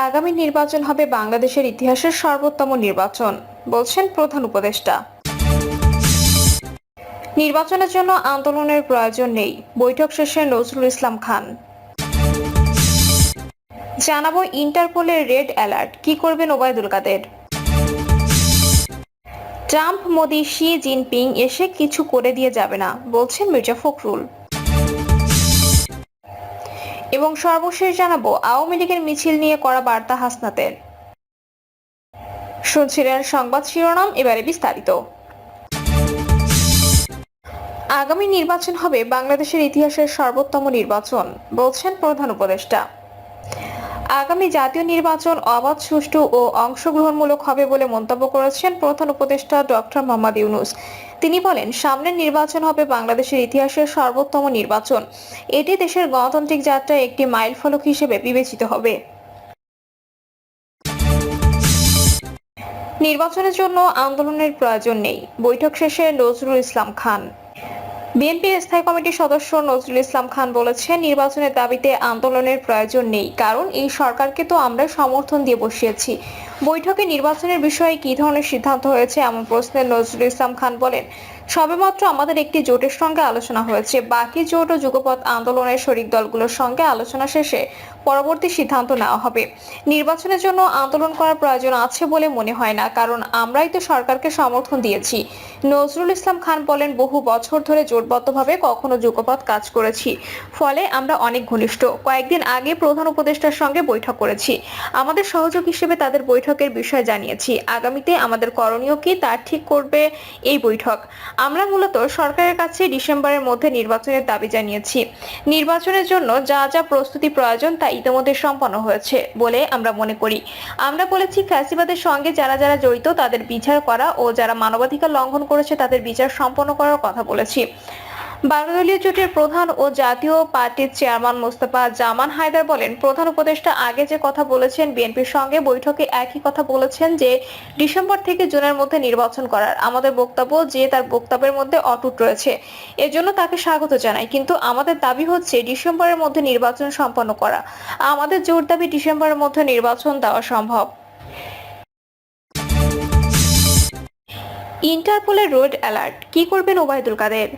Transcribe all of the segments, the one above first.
আগামী নির্বাচন হবে বাংলাদেশের ইতিহাসের সর্বোত্তম নির্বাচন, বলছেন প্রধান উপদেষ্টা। নির্বাচনের জন্য আন্দোলনের প্রয়োজন নেই, বৈঠক শেষে নজরুল ইসলাম খান। জানাবো ইন্টারপোলের রেড অ্যালার্ট, কি করবেন Obaidul Quader. Trump, Modi, Xi Jinping এসে কিছু করে দিয়ে যাবে না, বলছেন মির্জা ফখরুল। এবং সর্বশেষ জানাবো আওয়ামী লীগের মিছিল নিয়ে করা বার্তা হাসনাতের। শুনছিলেন সংবাদ শিরোনাম, এবারে বিস্তারিত। আগামী নির্বাচন হবে বাংলাদেশের ইতিহাসের সর্বোত্তম নির্বাচন, বলছেন প্রধান উপদেষ্টা। আগামী জাতীয় নির্বাচন অবাধ, সুষ্ঠু ও অংশগ্রহণমূলক হবে বলে মন্তব্য করেছেন প্রধান উপদেষ্টা ডক্টর মোহাম্মদ ইউনূস। তিনি বলেন, সামনের নির্বাচন হবে বাংলাদেশের ইতিহাসের সর্বোত্তম নির্বাচন। এটি দেশের গণতান্ত্রিক যাত্রায় একটি মাইলফলক হিসেবে বিবেচিত হবে। নির্বাচনের জন্য আন্দোলনের প্রয়োজন নেই, বৈঠক শেষে নজরুল ইসলাম খান। বিএনপির স্থায়ী কমিটির সদস্য নজরুল ইসলাম খান বলেছেন, নির্বাচনের দাবিতে আন্দোলনের প্রয়োজন নেই, কারণ এই সরকারকে তো আমরা সমর্থন দিয়ে বসিয়েছি। বৈঠকে নির্বাচনের বিষয়ে কী ধরনের সিদ্ধান্ত হয়েছে এমন প্রশ্নে নজরুল ইসলাম খান বলেন, সবেমাত্র আমাদের একটি জোটের সঙ্গে আলোচনা হয়েছে, বাকি জোট ও যুগপৎ আন্দোলনের শরিক দলগুলোর সঙ্গে আলোচনা শেষে পরবর্তী সিদ্ধান্ত নেওয়া হবে। নির্বাচনের জন্য আন্দোলন করার প্রয়োজন আছে বলে মনে হয় না, কারণ আমরাই তো সরকারকে সমর্থন দিয়েছি। নজরুল ইসলাম খান বলেন, বহু বছর ধরে জোটবদ্ধভাবে কখনো যুগপৎ কাজ করেছি, ফলে আমরা অনেক ঘনিষ্ঠ। কয়েকদিন আগে প্রধান উপদেষ্টার সঙ্গে বৈঠক করেছি, আমাদের সহযোগ হিসেবে তাদের বৈঠকের বিষয় জানিয়েছি। আগামীতে আমাদের করণীয় কি তা ঠিক করবে এই বৈঠক। আমরা মূলত সরকারের কাছে ডিসেম্বরের মধ্যে নির্বাচনের দাবি জানিয়েছি। নির্বাচনের জন্য যা যা প্রস্তুতি প্রয়োজন তা ইতিমধ্যে সম্পন্ন হয়েছে বলে আমরা মনে করি। আমরা বলেছি, ফ্যাসিবাদের সঙ্গে যারা যারা জড়িত তাদের বিচার করা ও যারা মানবাধিকার লঙ্ঘন করেছে তাদের বিচার সম্পন্ন করার কথা বলেছি। 12 দলীয় জোটের প্রধান ও জাতীয় পার্টির চেয়ারম্যান মোস্তফা জামান হায়দার বলেন, প্রধান উপদেষ্টা আগে যে কথা বলেছেন বিএনপির সঙ্গে বৈঠকে একই কথা বলেছেন যে ডিসেম্বর থেকে জুনের মধ্যে নির্বাচন করার। আমাদের বক্তব্য যে তার বক্তব্যের মধ্যে অটুট রয়েছে, এজন্য তাকে স্বাগত জানাই। কিন্তু আমাদের দাবি হচ্ছে ডিসেম্বরের মধ্যে নির্বাচন সম্পন্ন করা। আমাদের জোর দাবি ডিসেম্বরের মধ্যে নির্বাচন দেওয়া সম্ভব। ইন্টারপোলের রেড অ্যালার্ট, কি করবেন ওবায়দুল কাদের।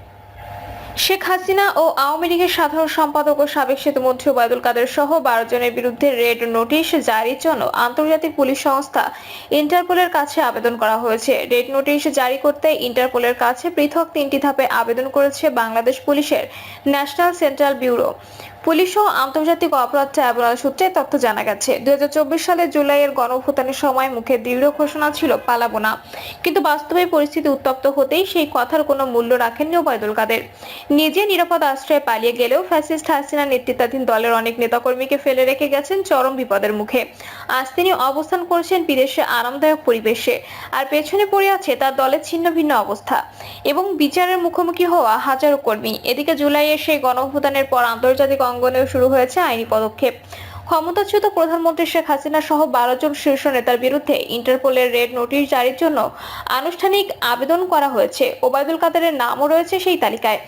শেখ হাসিনা ও আওয়ামী লীগের সাধারণ সম্পাদক ও সাবেক সেতুমন্ত্রী ওবায়দুল কাদের সহ 12 জনের বিরুদ্ধে রেড নোটিশ জারির জন্য আন্তর্জাতিক পুলিশ সংস্থা ইন্টারপোলের কাছে আবেদন করা হয়েছে। রেড নোটিশ জারি করতে ইন্টারপোলের কাছে পৃথক 3টি ধাপে আবেদন করেছে বাংলাদেশ পুলিশের ন্যাশনাল সেন্ট্রাল ব্যুরো। পুলিশ ও আন্তর্জাতিক অপরাধ ট্রাইব্যুনাল সূত্রে তথ্য জানা গেছে, 2024 সালের জুলাইয়ের গণঅভ্যুত্থানের সময় মুখে দৃঢ় ঘোষণা ছিল পালাবো না, কিন্তু বাস্তবে পরিস্থিতি উত্তপ্ত হতেই সেই কথার কোনো মূল্য রাখেননি ওবায়দুল কাদের। নিজে নিরাপদ আশ্রয়ে পালিয়ে গেলেও ফ্যাসিস্ট হাসিনা নেতৃত্বাধীন দলের অনেক নেতাকর্মীকে ফেলে রেখে গেছেন চরম বিপদের মুখে। আজ তিনি অবস্থান করছেন বিদেশে আরামদায়ক পরিবেশে, আর পেছনে পড়ে আছে তার দলের ছিন্ন ভিন্ন অবস্থা এবং বিচারের মুখোমুখি হওয়া হাজারো কর্মী। এদিকে জুলাইয়ের সেই গণঅভ্যুত্থানের পর আন্তর্জাতিক অঙ্গনেও শুরু হয়েছে আইনি পদক্ষেপ। ক্ষমতাচ্যুত প্রধানমন্ত্রী শেখ হাসিনা সহ 12 জন শীর্ষ নেতার বিরুদ্ধে ইন্টারপোলের রেড নোটিশ জারির জন্য আনুষ্ঠানিক আবেদন করা হয়েছে। ওবায়দুল কাদেরের নামও রয়েছে সেই তালিকায়।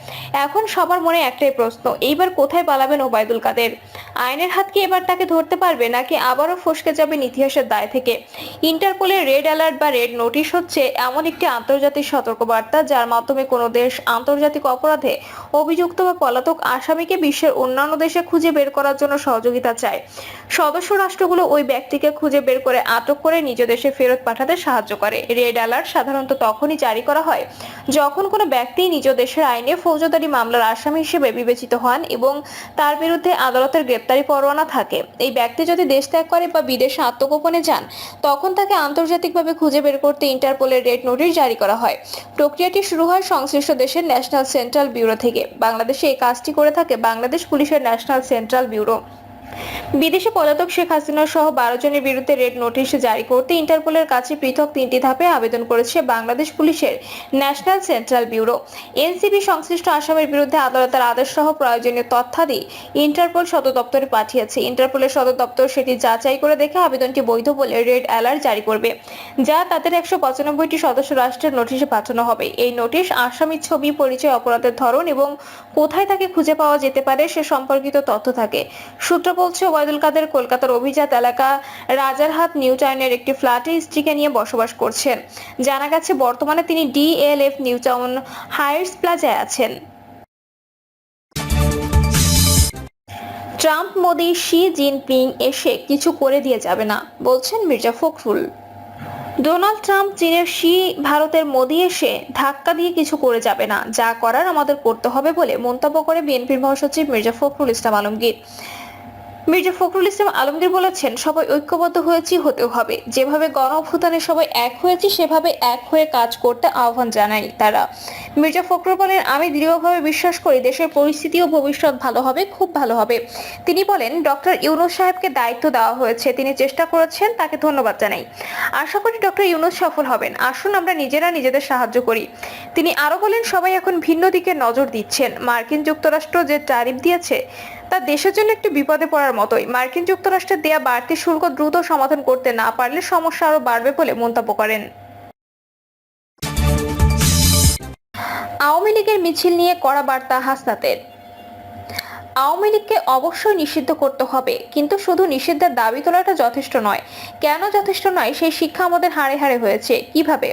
এখন সবার মনে একটাই প্রশ্ন, এইবার কোথায় পালাবেন ওবায়দুল কাদের? আইনের হাত কি এবার তাকে ধরতে পারবে, নাকি আবারও ফসকে যাবেন ইতিহাসের দায় থেকে? ইন্টারপোলের রেড অ্যালার্ট বা রেড নোটিশ হচ্ছে এমন একটি আন্তর্জাতিক সতর্কবার্তা যার মাধ্যমে কোনো দেশ আন্তর্জাতিক অপরাধে অভিযুক্ত বা পলাতক আসামিকে বিশ্বের অন্যান্য দেশে খুঁজে বের করার জন্য সহযোগিতা চায়। সদস্য রাষ্ট্রগুলো ওই ব্যক্তিকে খুঁজে বের করে আটক করে নিজ দেশে ফেরত পাঠাতে সাহায্য করে। রেড অ্যালার্ট সাধারণত তখনই জারি করা হয় যখন কোনো ব্যক্তি নিজ দেশের আইনে ফৌজদারি মামলার আসামি হিসেবে বিবেচিত হন এবং তার বিরুদ্ধে আদালতের গ্রেপ্তারি পরোয়ানা থাকে। এই ব্যক্তি যদি দেশ ত্যাগ করে বা বিদেশে আত্মগোপনে যান, তখন তাকে আন্তর্জাতিকভাবে খুঁজে বের করতে ইন্টারপোলের রেড নোটিশ জারি করা হয়। প্রক্রিয়াটি শুরু হয় সংশ্লিষ্ট দেশের ন্যাশনাল সেন্ট্রাল ব্যুরো থেকে। বাংলাদেশে এই কাজটি করে থাকে বাংলাদেশ পুলিশের ন্যাশনাল সেন্ট্রাল ব্যুরো। বিদেশে পলাতক শেখ হাসিনা সহ 12 জনের বিরুদ্ধে রেড নোটিশ জারি করতে ইন্টারপোলের কাছে পৃথক 3টি ধাপে আবেদন করেছে বাংলাদেশ পুলিশের ন্যাশনাল সেন্ট্রাল ব্যুরো। এনসিবি সংশ্লিষ্ট আসামির বিরুদ্ধে আদালতের আদেশ সহ প্রয়োজনীয় তথ্যাদি ইন্টারপোল সদর দপ্তরে পাঠিয়েছে। ইন্টারপোলের সদর দপ্তর সেটি যাচাই করে দেখে আবেদনটি বৈধ বলে রেড অ্যালার্ট জারি করবে, যা তাদের 195টি সদস্য রাষ্ট্রের নোটিশে পাঠানো হবে। এই নোটিশ আসামির ছবি, পরিচয়, অপরাধের ধরন এবং কোথায় তাকে খুঁজে পাওয়া যেতে পারে সে সম্পর্কিত তথ্য থাকে। সূত্র বলছে, ওবায়দুল কাদের কলকাতার অভিজাত এলাকা রাজারহাট নিউ টাউনের একটি ফ্ল্যাটে স্ত্রীকে নিয়ে বসবাস করছেন। জানা গেছে বর্তমানে তিনি DLF নিউ টাউন হাইটস প্লাজায় আছেন। ট্রাম্প, মোদি, শি জিনপিং এসে কিছু করে দিয়ে যাবে না, বলছেন মির্জা ফখরুল। ডোনাল্ড ট্রাম্প, চীনের শি, ভারতের মোদি এসে ধাক্কা দিয়ে কিছু করে যাবে না, যা করার আমাদের করতে হবে বলে মন্তব্য করে বিএনপির মহাসচিব মির্জা ফখরুল ইসলাম আলমগীর। মির্জা ফখরুল ইসলাম আলমগীর বলেছেন, সবাই ঐক্যবদ্ধ হয়েছি, হতেও হবে। যেভাবে গণ অভ্যুত্থানে সবাই এক হয়েছি, সেভাবে এক হয়ে কাজ করতে আহ্বান জানাই তারা। মির্জা ফখরুল বলেন, আমি দৃঢ়ভাবে বিশ্বাস করি দেশের পরিস্থিতি ও ভবিষ্যৎ ভালো হবে, খুব ভালো হবে। তিনি বলেন, ডক্টর ইউনূস সাহেবকে দায়িত্ব দেওয়া হয়েছে, তিনি চেষ্টা করেছেন, তাকে ধন্যবাদ জানাই। আশা করি ডক্টর ইউনূস সফল হবেন। আসুন আমরা নিজেরা নিজেদের সাহায্য করি। তিনি আরো বলেন, সবাই এখন ভিন্ন দিকে নজর দিচ্ছেন। মার্কিন যুক্তরাষ্ট্র যে ট্যারিফ দিয়েছে তা দেশের জন্য একটি বিপদে পড়ার মতোই। মার্কিন যুক্তরাষ্ট্রের দেয়া বাড়তি শুল্ক দ্রুত সমাধান করতে না পারলে সমস্যা আরো বাড়বে বলে মন্তব্য করেন। আওয়ামী লীগের মিছিল নিয়ে কড়া বার্তা হাসনাতের। আওয়ামী লীগকে অবশ্যই নিষিদ্ধ করতে হবে, কিন্তু শুধু নিষিদ্ধের দাবি তোলাটা যথেষ্ট নয়। কেন যথেষ্ট নয় সেই শিক্ষা আমাদের হাড়ে হাড়ে হয়েছে। কিভাবে?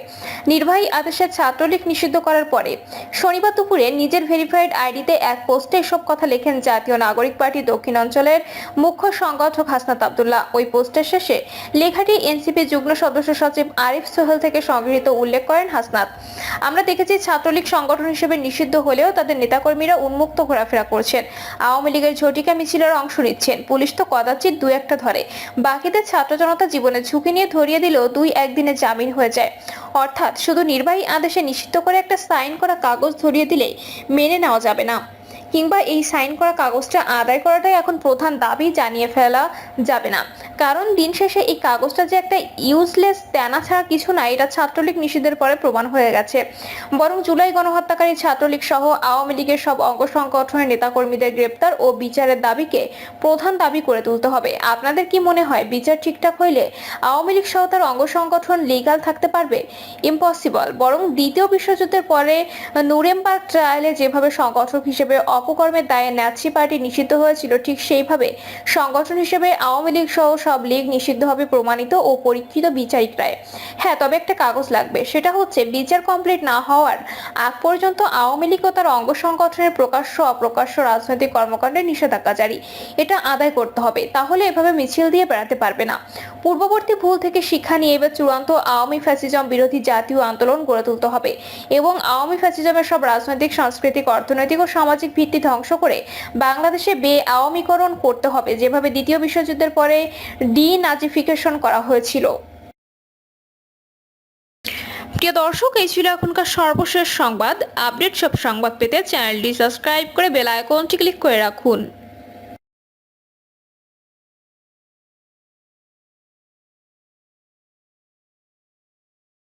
নির্বাহী আদেশে ছাত্রলীগ নিষিদ্ধ করার পরে শনিবার দুপুরে নিজের ভেরিফাইড আইডিতে এক পোস্টে এসব কথা লেখেন জাতীয় নাগরিক পার্টি দক্ষিণাঞ্চলের মুখ্য সংগঠক হাসনাত আব্দুল্লাহ। ওই পোস্টের শেষে লেখাটি এনসিপি যুগ্ম সদস্য সচিব আরিফ সোহেল থেকে সংগৃহীত উল্লেখ করেন হাসনাত। আমরা দেখেছি ছাত্রলীগ সংগঠন হিসেবে নিষিদ্ধ হলেও তাদের নেতাকর্মীরা উন্মুক্ত ঘোরাফেরা করছেন, আওয়ামী লীগের ঝটিকা মিছিলের অংশ নিচ্ছেন। পুলিশ তো কদাচিৎ দু একটা ধরে, বাকিদের ছাত্র জনতা জীবনের ঝুঁকি নিয়ে ধরিয়ে দিলেও 2-1 দিনে জামিন হয়ে যায়। অর্থাৎ শুধু নির্বাহী আদেশে নিষিদ্ধ করে একটা সাইন করা কাগজ ধরিয়ে দিলেই মেনে নেওয়া যাবে না, কিংবা এই সাইন করা কাগজটা আদায় করাটাই এখন প্রধান দাবি জানিয়ে ফেলা যাবে না। কারণ দিন শেষে এই কাগজটা যে একটা ইউজলেস তেনা ছাড়া কিছু না, এটা ছাত্রলীগ নিষিদ্ধের পরে প্রমাণ হয়ে গেছে। বরং জুলাই গণহত্যাকারী ছাত্রলীগ সহ আওয়ামী লীগের সব অঙ্গ সংগঠনের নেতাকর্মীদের গ্রেপ্তার ও বিচারের দাবিকে প্রধান দাবি করে তুলতে হবে। আপনাদের কি মনে হয় বিচার ঠিকঠাক হইলে আওয়ামী লীগ সহ তার অঙ্গ সংগঠন লিগ্যাল থাকতে পারবে? ইম্পসিবল। বরং দ্বিতীয় বিশ্বযুদ্ধের পরে নুরেমবার্গ ট্রায়ালে যেভাবে সংগঠক হিসেবে অপকর্মের দায়ে ন্যাৎসি পার্টি নিষিদ্ধ হয়েছিল, ঠিক সেইভাবে সংগঠন হিসেবে আওয়ামী লীগ সহ সব লীগ নিষিদ্ধ হবে প্রমাণিত ও পরীক্ষিত বিচারিক রায়। হ্যাঁ, তবে একটা কাগজ লাগবে, সেটা হচ্ছে বিচার কমপ্লিট না হওয়ার আগ পর্যন্ত আওয়ামী লীগ ও তার অঙ্গ সংগঠনের প্রকাশ্য অপ্রকাশ্য রাজনৈতিক কর্মকাণ্ডের নিষেধাজ্ঞা জারি, এটা আদায় করতে হবে। তাহলে এভাবে মিছিল দিয়ে বেড়াতে পারবে না। পূর্ববর্তী ভুল থেকে শিক্ষা নিয়ে এবার চূড়ান্ত আওয়ামী ফ্যাসিজম বিরোধী জাতীয় আন্দোলন গড়ে তুলতে হবে এবং আওয়ামী ফ্যাসিজমের সব রাজনৈতিক, সাংস্কৃতিক, অর্থনৈতিক ও সামাজিক ভিত্তি ধ্বংস করে বাংলাদেশে বে-আওয়ামীকরণ করতে হবে, যেভাবে দ্বিতীয় বিশ্বযুদ্ধের পরে ডিনাজিফিকেশন করা হয়েছিল। প্রিয় দর্শক, এই ছিল এখনকার সর্বশেষ সংবাদ। আপডেট সব সংবাদ পেতে চ্যানেলটি সাবস্ক্রাইব করে বেল আইকনটি ক্লিক করে রাখুন।